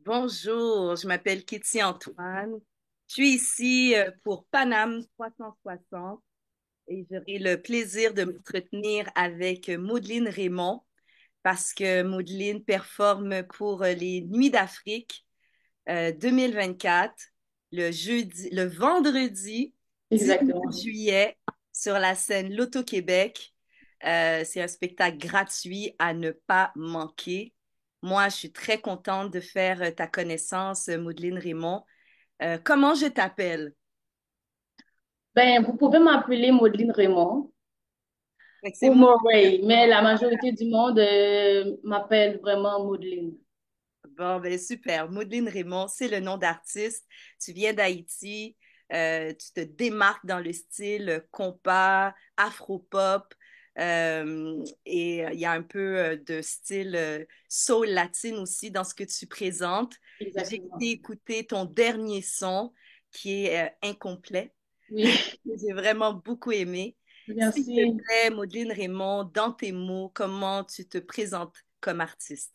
Bonjour, je m'appelle Kitty Antoine. Je suis ici pour Paname 360 et j'aurai le plaisir de m'entretenir avec Maudeline Raymond parce que Maudeline performe pour les Nuits d'Afrique 2024 le vendredi 19 Exactement. juillet sur la scène Loto-Québec. C'est un spectacle gratuit à ne pas manquer. Moi, je suis très contente de faire ta connaissance, Maudeline Raymond. Comment je t'appelle? Ben, vous pouvez m'appeler Maudeline Raymond Fait que c'est ou Maudeline Morey, mais Raymond. la majorité du monde m'appelle vraiment Maudeline. Bon, ben super. Maudeline Raymond, c'est le nom d'artiste. Tu viens d'Haïti. Tu te démarques dans le style compas, afro-pop. Et il y a un peu de style soul latine aussi dans ce que tu présentes. J'ai été Exactement. écouter ton dernier son qui est incomplet. Oui, J'ai vraiment beaucoup aimé. S'il te merci. plaît, Maudeline Raymond, dans tes mots, comment tu te présentes comme artiste?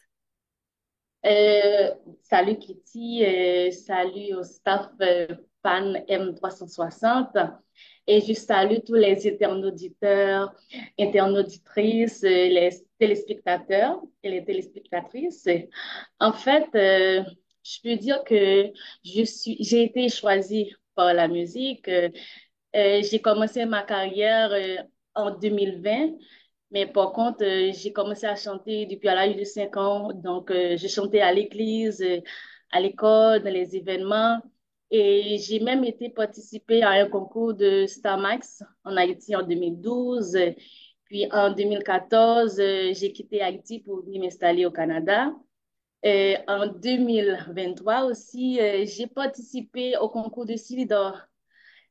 Salut Kitty, salut au staff PAN M360 et je salue tous les internauditeurs, internauditrices, les téléspectateurs et les téléspectatrices. En fait, je peux dire que j'ai été choisie par la musique. J'ai commencé ma carrière en 2020. Mais par contre, j'ai commencé à chanter depuis à l'âge de 5 ans. Donc, je chantais à l'église, à l'école, dans les événements. Et j'ai même été participer à un concours de Star Max en Haïti en 2012. Puis en 2014, j'ai quitté Haïti pour venir m'installer au Canada. Et en 2023 aussi, j'ai participé au concours de Silidor.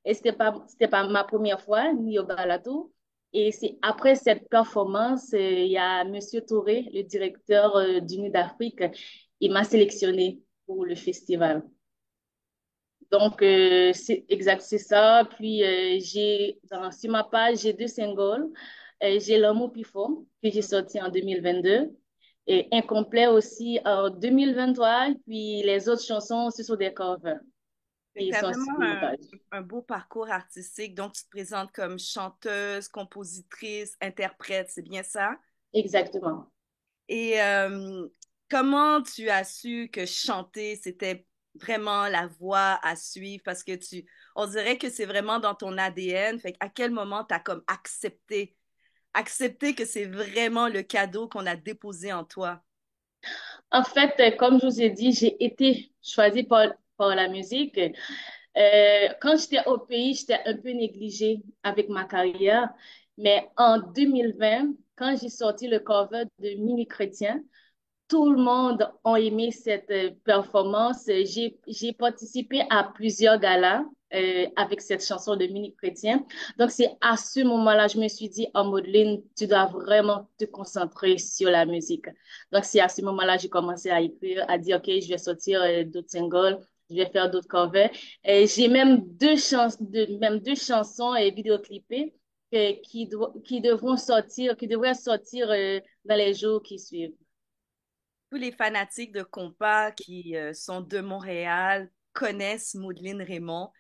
Et c'était pas ma première fois, ni au Balatou. Et c'est après cette performance, il y a Monsieur Touré, le directeur du Nid d'Afrique, il m'a sélectionné pour le festival. Donc, c'est exact, c'est ça. Puis, sur ma page, j'ai deux singles. J'ai L'amour puis fort, que j'ai sorti en 2022. Et Incomplet aussi en 2023. Puis, les autres chansons, ce sont des covers. Tu Et ils as sont sur vraiment ma page. un beau parcours artistique, donc tu te présentes comme chanteuse, compositrice, interprète, c'est bien ça? Exactement. Et comment tu as su que chanter, c'était vraiment la voie à suivre? Parce que on dirait que c'est vraiment dans ton ADN. Fait à quel moment tu as comme accepté que c'est vraiment le cadeau qu'on a déposé en toi? En fait, comme je vous ai dit, j'ai été choisie par la musique. Quand j'étais au pays, j'étais un peu négligée avec ma carrière. Mais en 2020, quand j'ai sorti le cover de Mini Chrétien, tout le monde a aimé cette performance. J'ai participé à plusieurs galas avec cette chanson de Mini Chrétien. Donc, c'est à ce moment-là, je me suis dit, oh, Maudelyne, tu dois vraiment te concentrer sur la musique. Donc, c'est à ce moment-là, j'ai commencé à écrire, à dire, OK, je vais sortir d'autres singles, je vais faire d'autres covers. Et j'ai même même deux chansons et vidéoclippées qui devront sortir, qui devraient sortir dans les jours qui suivent. Tous les fanatiques de compas qui sont de Montréal connaissent Maudeline Raymond.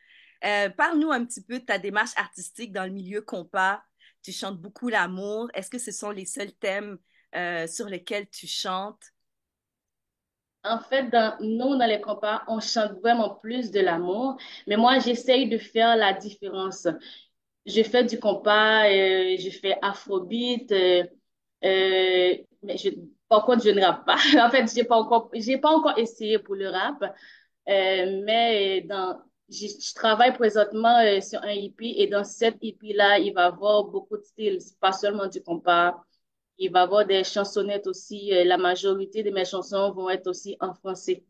Parle-nous un petit peu de ta démarche artistique dans le milieu compas. Tu chantes beaucoup l'amour. Est-ce que ce sont les seuls thèmes sur lesquels tu chantes? En fait, nous, dans les compas, on chante vraiment plus de l'amour, mais moi, j'essaye de faire la différence. Je fais du compas, je fais afrobeat, mais par contre, je ne rappe pas. En fait, j'ai pas encore essayé pour le rap, mais je travaille présentement sur un hippie et dans cet hippie-là, il va y avoir beaucoup de styles, pas seulement du compas. Il va y avoir des chansonnettes aussi. La majorité de mes chansons vont être aussi en français.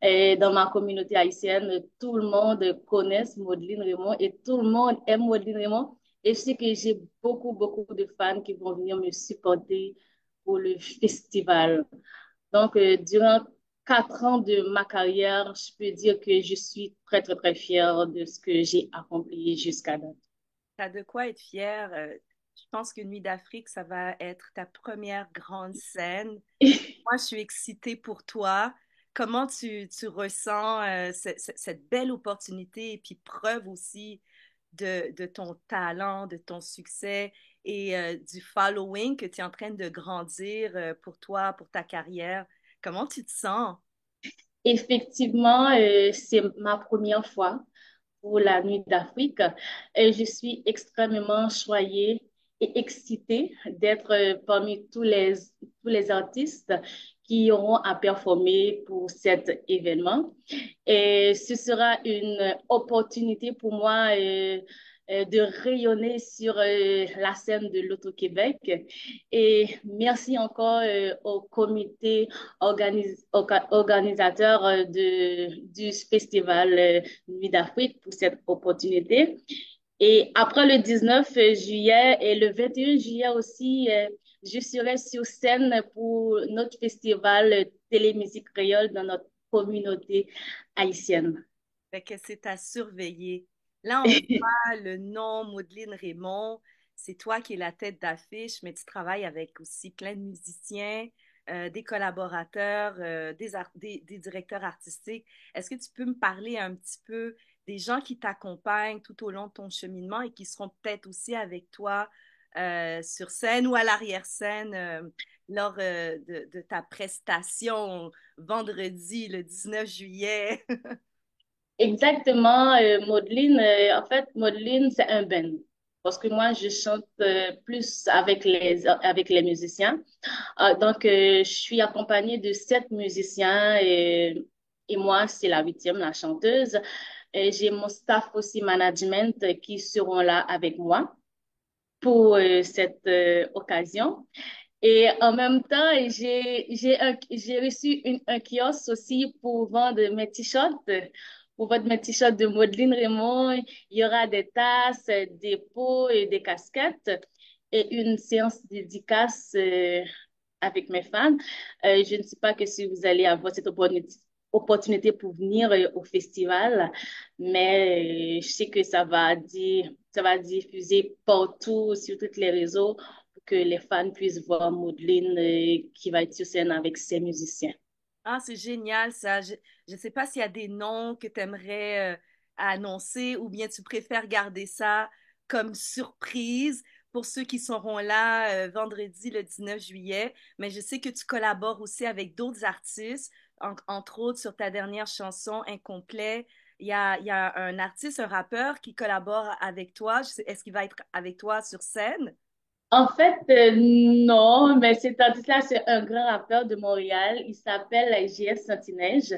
Et dans ma communauté haïtienne, tout le monde connaît Maudeline Raymond et tout le monde aime Maudeline Raymond. Et je sais que j'ai beaucoup de fans qui vont venir me supporter pour le festival. Donc, durant 4 ans de ma carrière, je peux dire que je suis très fière de ce que j'ai accompli jusqu'à date. T'as de quoi être fière. Je pense que Nuit d'Afrique, ça va être ta première grande scène. Moi, je suis excitée pour toi. comment tu ressens cette belle opportunité et puis preuve aussi de ton talent, de ton succès et du following que tu es en train de grandir pour toi, pour ta carrière. Comment tu te sens? Effectivement, c'est ma première fois pour la Nuit d'Afrique. Et je suis extrêmement choyée et excitée d'être parmi tous les artistes qui auront à performer pour cet événement. Et ce sera une opportunité pour moi de rayonner sur la scène de l'Auto-Québec. Et merci encore au comité organisateur du festival Nuit d'Afrique pour cette opportunité. Et après le 19 juillet et le 21 juillet aussi, je serai sur scène pour notre festival Télémusique Créole dans notre communauté haïtienne. Fait que c'est à surveiller. Là, on voit le nom Maudelyne Raymond. C'est toi qui es la tête d'affiche, mais tu travailles avec aussi plein de musiciens, des collaborateurs, des directeurs artistiques. Est-ce que tu peux me parler un petit peu des gens qui t'accompagnent tout au long de ton cheminement et qui seront peut-être aussi avec toi sur scène ou à l'arrière-scène lors de ta prestation vendredi, le 19 juillet? Exactement, Maudelyne. En fait, Maudelyne, c'est un band. Parce que moi, je chante plus avec les musiciens. Donc, je suis accompagnée de 7 musiciens et moi, c'est la huitième, la chanteuse. Et j'ai mon staff aussi management qui seront là avec moi pour cette occasion. Et en même temps, j'ai reçu un kiosque aussi pour vendre mes t-shirts. Pour vendre mes t-shirts de Maudelyne Raymond, il y aura des tasses, des pots et des casquettes et une séance dédicace avec mes fans. Je ne sais pas que si vous allez avoir cette opportunité pour venir au festival, mais je sais que ça va diffuser partout sur tous les réseaux pour que les fans puissent voir Maudelyne qui va être sur scène avec ses musiciens. Ah, c'est génial ça. Je ne sais pas s'il y a des noms que tu aimerais annoncer ou bien tu préfères garder ça comme surprise pour ceux qui seront là vendredi le 19 juillet. Mais je sais que tu collabores aussi avec d'autres artistes, entre autres sur ta dernière chanson, Incomplet. Il y a un artiste, un rappeur qui collabore avec toi. Est-ce qu'il va être avec toi sur scène? En fait, non, mais cet artiste-là, c'est un grand rappeur de Montréal. Il s'appelle JS Santineige.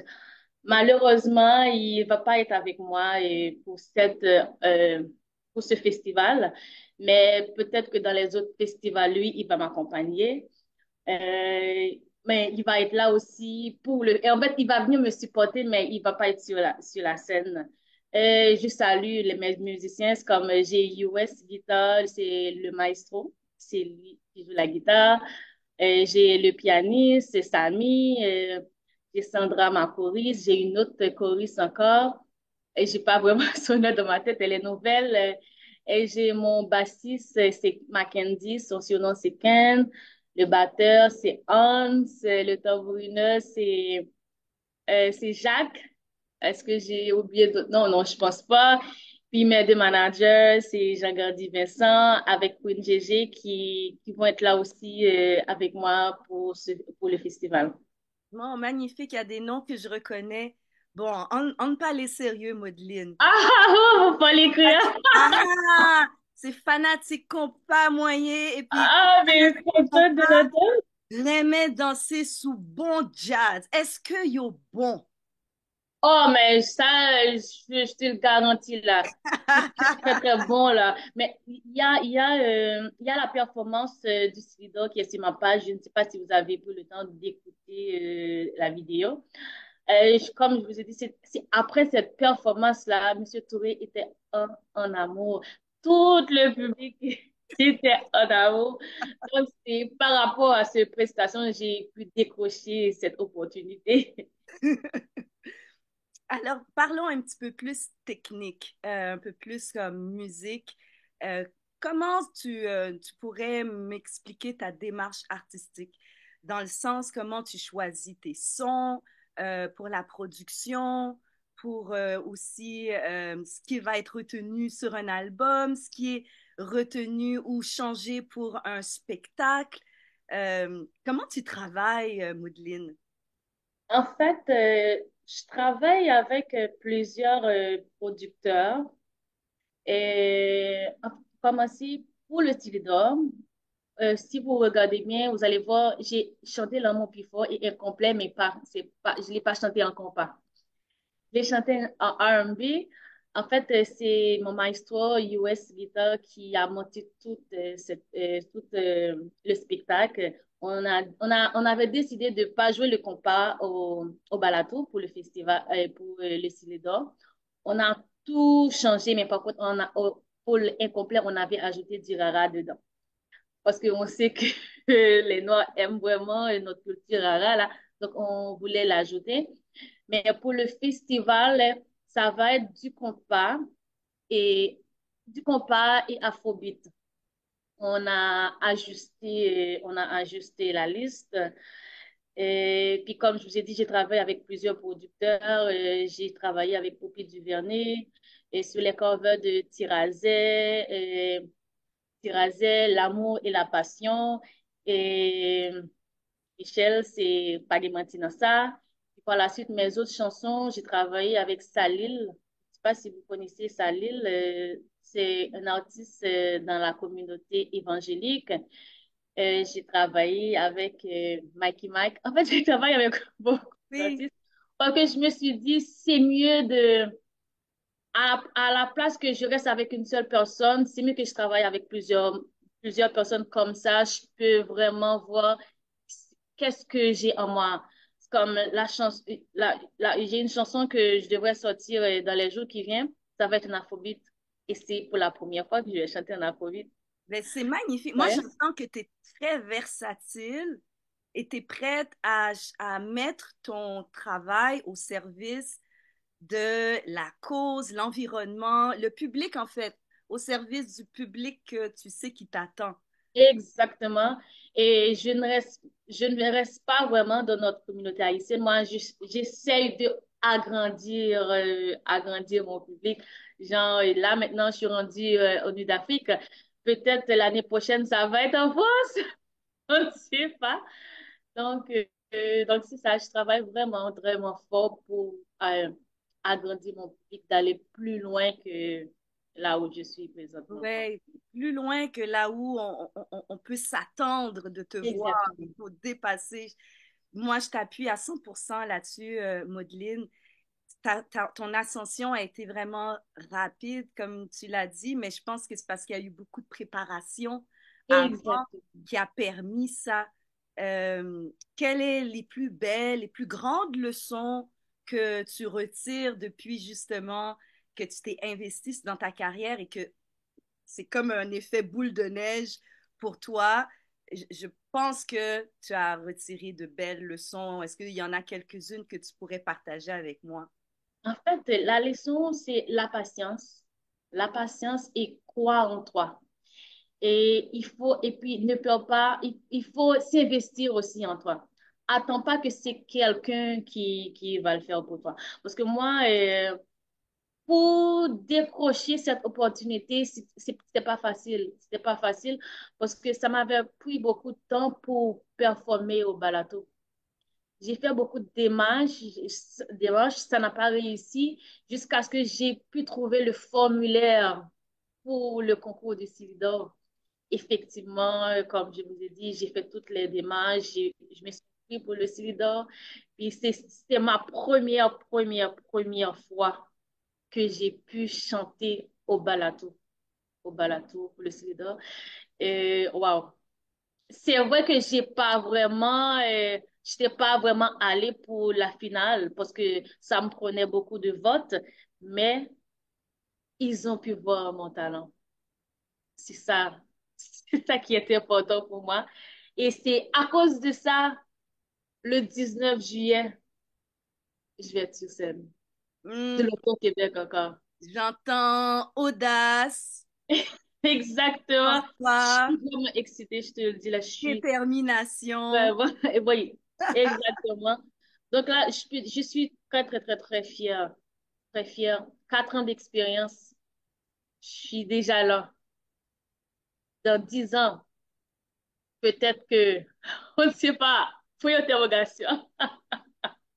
Malheureusement, il va pas être avec moi pour ce festival, mais peut-être que dans les autres festivals, lui, il va m'accompagner. Euh, mais il va être là aussi pour le. Et en fait, il va venir me supporter, mais il va pas être sur la scène. Je salue mes musiciens, c'est comme j'ai US Guitar, c'est le maestro, c'est lui qui joue la guitare. J'ai le pianiste, c'est Samy. J'ai Sandra, ma choriste. J'ai une autre choriste encore. Et j'ai pas vraiment son nom dans ma tête, elle est nouvelle. Et j'ai mon bassiste, c'est Mackenzie, son surnom c'est Ken. Le batteur, c'est Hans. Le tambourineur, c'est Jacques. Est-ce que j'ai oublié d'autres? Non, non, je pense pas. Puis mes 2 managers, c'est Jean-Gardy Vincent avec Queen GG qui vont être là aussi avec moi pour le festival. Bon, magnifique, il y a des noms que je reconnais. Bon, on ne pas les sérieux, Maudelyne. Ah, faut pas l'écrire. Ah, c'est fanatique qu'on pas moyen. Et puis, Ah, mais fanatique qu'on content de pas l'entendre. l'aimait danser sous bon jazz. Est-ce que yo bon? Oh, mais ça, je te le garantis là. C'est très, très bon là. Mais il y a la performance du Slido qui est sur ma page. Je ne sais pas si vous avez pris le temps d'écouter la vidéo. Comme je vous ai dit, c'est après cette performance-là, Monsieur Touré était en amour. Tout le public était en amour. Donc, c'est par rapport à cette prestation, j'ai pu décrocher cette opportunité. Alors, parlons un petit peu plus technique, un peu plus comme musique. Euh, comment tu pourrais m'expliquer ta démarche artistique? Dans le sens, comment tu choisis tes sons, pour la production, pour aussi ce qui va être retenu sur un album, ce qui est retenu ou changé pour un spectacle. Comment tu travailles, Maudeline? En fait, je travaille avec plusieurs producteurs et comme aussi pour le Tilidor, si vous regardez bien, vous allez voir, j'ai chanté l'amour plus fort et incomplet, mais pas, c'est pas, je l'ai pas chanté en compas. Je l'ai chanté en R&B. En fait, c'est mon maestro US Guitar qui a monté le spectacle. On avait décidé de pas jouer le compas au Balatou pour le festival, pour le Célidor. On a tout changé, mais par contre, pour l'incomplet, on avait ajouté du rara dedans. Parce qu'on sait que les Noirs aiment vraiment notre culture rara, là. Donc, on voulait l'ajouter. Mais pour le festival, ça va être et du compas et afrobeat. On a ajusté la liste. Et puis, comme je vous ai dit, j'ai travaillé avec plusieurs producteurs. J'ai travaillé avec Poppy Duvernay et sur les covers de Tirazé, L'amour et la passion. Et Michel, c'est Pagamantinassa. Puis par la suite, mes autres chansons, j'ai travaillé avec Salil. Je ne sais pas si vous connaissez Salil. C'est un artiste dans la communauté évangélique. J'ai travaillé avec Mikey Mike. En fait, j'ai travaillé avec beaucoup Oui, d'artistes parce que je me suis dit, c'est mieux à la place que je reste avec une seule personne, c'est mieux que je travaille avec plusieurs personnes comme ça. Je peux vraiment voir qu'est-ce que j'ai en moi. C'est comme la chanson, j'ai une chanson que je devrais sortir dans les jours qui viennent. Ça va être un afrobeat. Et c'est pour la première fois que je vais chanter un afrobeat. ben, c'est magnifique. Moi, je Ouais. sens que tu es très versatile et tu es prête à mettre ton travail au service de la cause, l'environnement, le public, en fait, au service du public que tu sais qui t'attend. Exactement. Et je ne reste pas vraiment dans notre communauté haïtienne. Moi, j'essaye de agrandir mon public. Genre, et là, maintenant, je suis rendue au Nord d'Afrique. Peut-être l'année prochaine, ça va être en France. On ne sait pas. Donc c'est ça. Je travaille vraiment, vraiment fort pour agrandir mon public, d'aller plus loin que là où je suis présentement. Ouais, plus loin que là où on peut s'attendre de te voir, il Exactement. faut dépasser. Moi, je t'appuie à 100% là-dessus, Maudeline. Ton ascension a été vraiment rapide, comme tu l'as dit, mais je pense que c'est parce qu'il y a eu beaucoup de préparation avant Exactement. qui a permis ça. Quelles sont les plus belles, les plus grandes leçons que tu retires depuis justement que tu t'es investi dans ta carrière et que c'est comme un effet boule de neige pour toi? Je pense que tu as retiré de belles leçons. Est-ce qu'il y en a quelques-unes que tu pourrais partager avec moi? En fait, la leçon, c'est la patience. La patience et croire en toi. Et puis ne perds pas, il faut s'investir aussi en toi. Attends pas que c'est quelqu'un qui va le faire pour toi. Parce que moi, pour décrocher cette opportunité, c'était pas facile. C'était pas facile parce que ça m'avait pris beaucoup de temps pour performer au balato. J'ai fait beaucoup de démarches, ça n'a pas réussi jusqu'à ce que j'ai pu trouver le formulaire pour le concours de Silidor. Effectivement, comme je vous ai dit, j'ai fait toutes les démarches, je me suis inscrite pour le Silidor. Puis c'était ma première fois que j'ai pu chanter au balatou pour le Silidor. Wow, c'est vrai que j'étais pas vraiment allée pour la finale parce que ça me prenait beaucoup de votes, mais ils ont pu voir mon talent. C'est ça, c'est ça qui était important pour moi. Et c'est à cause de ça, le 19 juillet, je vais être sur scène. De Hmm, l'autre Québec encore. j'entends audace, Exactement. Je foi, suis vraiment excitée, je te le dis là, je suis détermination. vraiment, oui, exactement. Donc là, je suis très, très, très, très fière. Très fière. 4 ans d'expérience. Je suis déjà là. Dans 10 ans, peut-être que, on ne sait pas. Point d'interrogation.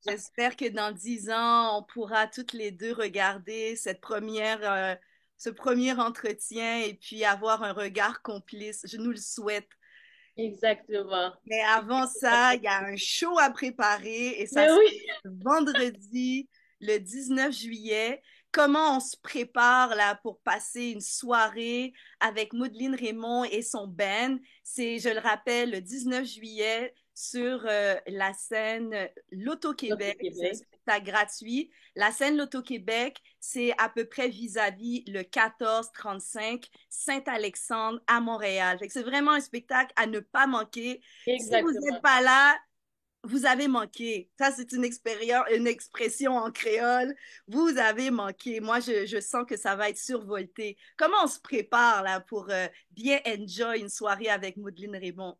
J'espère que dans 10 ans, on pourra toutes les deux regarder ce premier entretien et puis avoir un regard complice. Je nous le souhaite. Exactement. Mais avant ça, il y a un show à préparer et ça Mais se oui, passe vendredi, le 19 juillet. Comment on se prépare là pour passer une soirée avec Maudeline Raymond et son band? C'est, je le rappelle, le 19 juillet sur la scène notre L'Auto-Québec. C'est un Québec. spectacle gratuit. La scène L'Auto-Québec, c'est à peu près vis-à-vis le 1435 Saint-Alexandre à Montréal. Fait que c'est vraiment un spectacle à ne pas manquer. Si vous n'êtes Exactement. pas là, vous avez manqué. Ça, c'est une expérience, une expression en créole. Vous avez manqué. Moi, je sens que ça va être survolté. Comment on se prépare là pour bien enjoy une soirée avec Maudeline Raymond?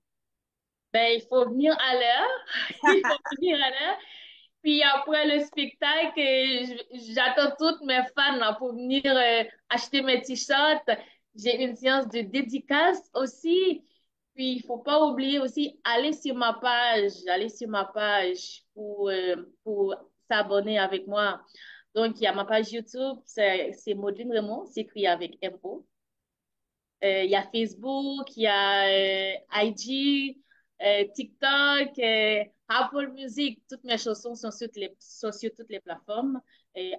Ben, il faut venir à l'heure. Il faut venir à l'heure. Puis après le spectacle, j'attends toutes mes fans là, pour venir acheter mes t-shirts. J'ai une séance de dédicace aussi. Puis il faut pas oublier aussi, aller sur ma page pour s'abonner avec moi. Donc, il y a ma page YouTube, c'est Maudeline Raymond, c'est écrit avec MO. Il y a Facebook, il y a IG, TikTok, Apple Music. Toutes mes chansons sont sur toutes les plateformes.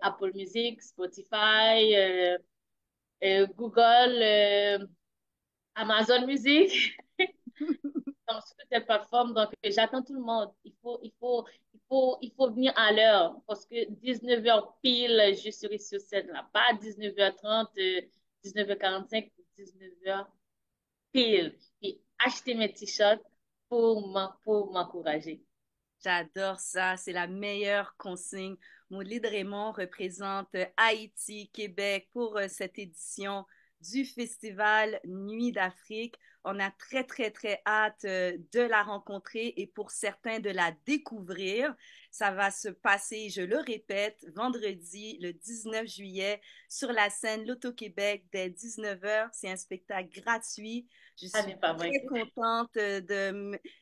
Apple Music, Spotify, Google, Amazon Music. Donc, sur toutes les plateformes. Donc, j'attends tout le monde. Il faut venir à l'heure parce que 19h pile, je serai sur scène là. Pas 19h30, 19h45, 19h pile. Puis acheter mes t-shirts pour m'encourager. J'adore ça, c'est la meilleure consigne. Maudley Raymond représente Haïti, Québec pour cette édition du Festival Nuit d'Afrique. On a très, très, très hâte de la rencontrer et pour certains de la découvrir. Ça va se passer, je le répète, vendredi, le 19 juillet, sur la scène L'Auto-Québec dès 19h. C'est un spectacle gratuit. Je Ça suis n'est pas vrai. très contente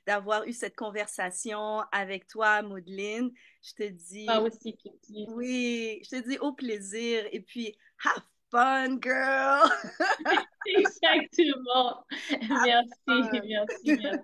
d'avoir eu cette conversation avec toi, Maudeline. Je te Moi dis aussi, Kitty. oui, je te dis au plaisir et puis have fun, girl! Exactement. Have Merci, fun! merci, merci.